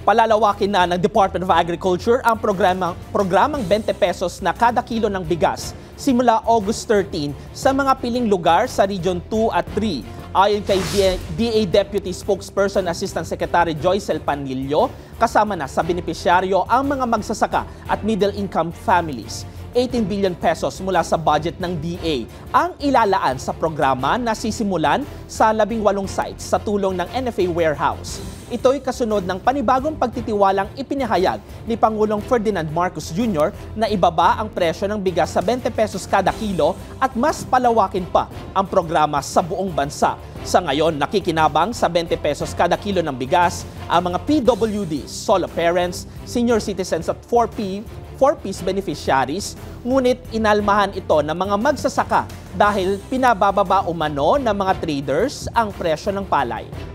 Palalawakin na ng Department of Agriculture ang programang 20 pesos na kada kilo ng bigas simula August 13 sa mga piling lugar sa Region 2 at 3. Ayon kay DA Deputy Spokesperson Assistant Secretary Joycel Panilio, kasama na sa benepisyaryo ang mga magsasaka at middle-income families. 18 billion pesos mula sa budget ng DA ang ilalaan sa programa na sisimulan sa 18 sites sa tulong ng NFA Warehouse. Ito'y kasunod ng panibagong pagtitiwalang ipinahayag ni Pangulong Ferdinand Marcos Jr. na ibaba ang presyo ng bigas sa 20 pesos kada kilo at mas palawakin pa ang programa sa buong bansa. Sa ngayon, nakikinabang sa 20 pesos kada kilo ng bigas ang mga PWD, solo parents, senior citizens at 4Ps beneficiaries, ngunit inalmahan ito ng mga magsasaka dahil pinabababa umano ng mga traders ang presyo ng palay.